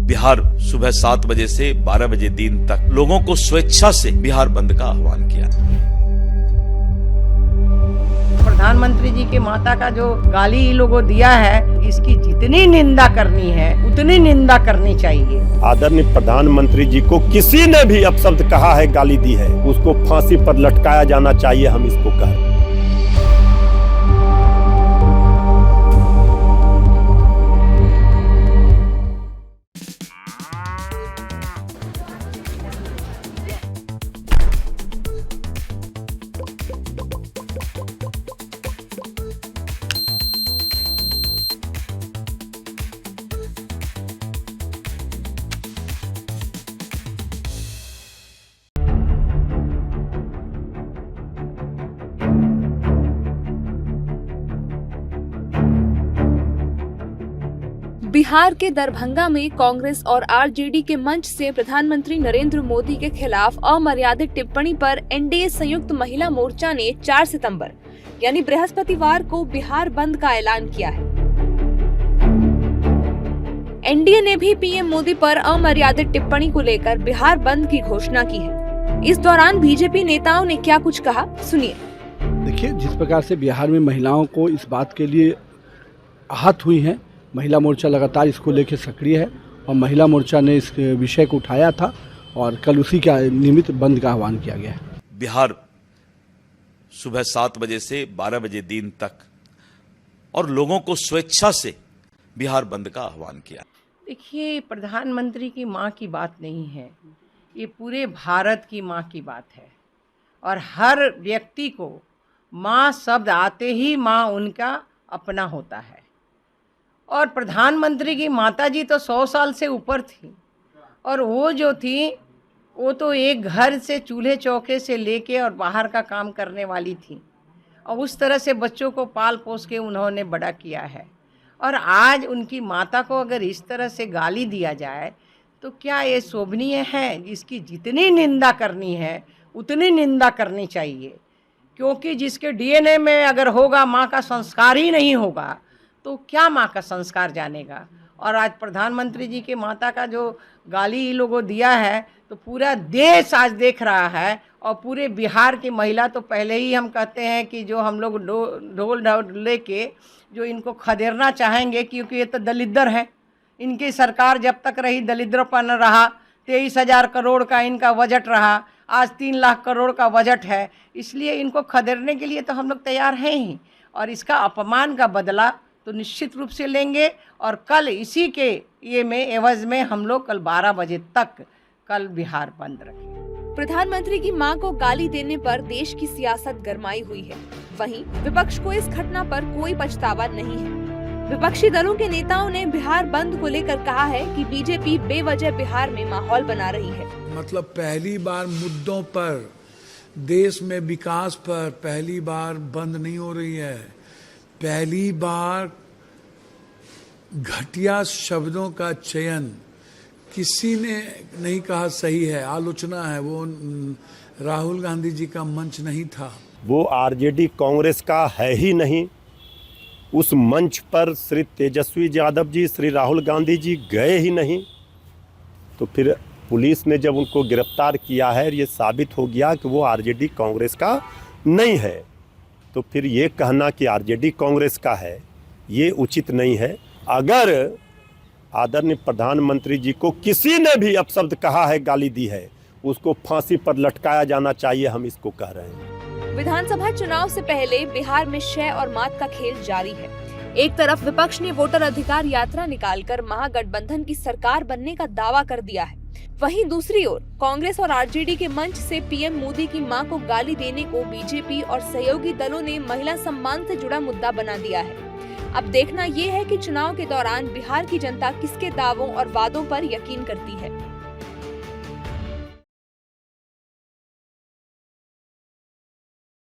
बिहार सुबह 7 बजे से 12 बजे दिन तक लोगों को स्वेच्छा से बिहार बंद का आह्वान किया। प्रधानमंत्री जी के माता का जो गाली इन लोगों दिया है, इसकी जितनी निंदा करनी है उतनी निंदा करनी चाहिए। आदरणीय प्रधानमंत्री जी को किसी ने भी अपशब्द कहा है, गाली दी है, उसको फांसी पर लटकाया जाना चाहिए, हम इसको कह रहे हैं। बिहार के दरभंगा में कांग्रेस और आरजेडी के मंच से प्रधानमंत्री नरेंद्र मोदी के खिलाफ अमर्यादित टिप्पणी पर एनडीए संयुक्त महिला मोर्चा ने 4 सितंबर यानी बृहस्पतिवार को बिहार बंद का ऐलान किया है। एनडीए ने भी पीएम मोदी पर अमर्यादित टिप्पणी को लेकर बिहार बंद की घोषणा की है। इस दौरान बीजेपी नेताओं ने क्या कुछ कहा, सुनिए। देखिए, जिस प्रकार से बिहार में महिलाओं को इस बात के लिए आहत हुई है, महिला मोर्चा लगातार इसको लेकर सक्रिय है और महिला मोर्चा ने इस विषय को उठाया था और कल उसी का निमित्त बंद का आह्वान किया गया है। बिहार सुबह 7 बजे से 12 बजे दिन तक और लोगों को स्वेच्छा से बिहार बंद का आह्वान किया। देखिए, प्रधानमंत्री की माँ की बात नहीं है, ये पूरे भारत की माँ की बात है और हर व्यक्ति को माँ शब्द आते ही माँ उनका अपना होता है। और प्रधानमंत्री की माताजी तो 100 साल से ऊपर थी और वो जो थी वो तो एक घर से चूल्हे चौके से लेके और बाहर का काम करने वाली थी और उस तरह से बच्चों को पाल पोस के उन्होंने बड़ा किया है। और आज उनकी माता को अगर इस तरह से गाली दिया जाए तो क्या ये शोभनीय है? जिसकी जितनी निंदा करनी है उतनी निंदा करनी चाहिए, क्योंकि जिसके डीएनए में अगर होगा माँ का संस्कार ही नहीं होगा तो क्या माँ का संस्कार जानेगा। और आज प्रधानमंत्री जी के माता का जो गाली इन लोगों दिया है तो पूरा देश आज देख रहा है और पूरे बिहार की महिला तो पहले ही हम कहते हैं कि जो हम लोग ढोल लेके जो इनको खदेड़ना चाहेंगे, क्योंकि ये तो दलिद्र है। इनकी सरकार जब तक रही दलिद्रपन रहा। 23,000 करोड़ का इनका बजट रहा, आज 3 लाख करोड़ का बजट है, इसलिए इनको खदेड़ने के लिए तो हम लोग तैयार हैं ही। और इसका अपमान का बदला तो निश्चित रूप से लेंगे और कल इसी के ये में एवज में हम लोग कल 12 बजे तक कल बिहार बंद रखेंगे। प्रधानमंत्री की मां को गाली देने पर देश की सियासत गरमाई हुई है। वहीं विपक्ष को इस घटना पर कोई पछतावा नहीं है। विपक्षी दलों के नेताओं ने बिहार बंद को लेकर कहा है कि बीजेपी बेवजह बिहार में माहौल बना रही है। मतलब पहली बार मुद्दों पर, देश में विकास पर पहली बार बंद नहीं हो रही है। पहली बार घटिया शब्दों का चयन किसी ने नहीं कहा सही है, आलोचना है, वो राहुल गांधी जी का मंच नहीं था। वो आरजेडी कांग्रेस का है ही नहीं। उस मंच पर श्री तेजस्वी यादव जी, श्री राहुल गांधी जी गए ही नहीं। तो फिर पुलिस ने जब उनको गिरफ्तार किया है, ये साबित हो गया कि वो आरजेडी कांग्रेस का नहीं है। तो फिर ये कहना कि आरजेडी कांग्रेस का है, ये उचित नहीं है। अगर आदरणीय प्रधानमंत्री जी को किसी ने भी अपशब्द कहा है, गाली दी है, उसको फांसी पर लटकाया जाना चाहिए, हम इसको कह रहे हैं। विधानसभा चुनाव से पहले बिहार में शय और मात का खेल जारी है। एक तरफ विपक्ष ने वोटर अधिकार यात्रा निकालकर महागठबंधन की सरकार बनने का दावा कर दिया है, वहीं दूसरी ओर कांग्रेस और आरजेडी के मंच से पीएम मोदी की मां को गाली देने को बीजेपी और सहयोगी दलों ने महिला सम्मान से जुड़ा मुद्दा बना दिया है। अब देखना ये है कि चुनाव के दौरान बिहार की जनता किसके दावों और वादों पर यकीन करती है।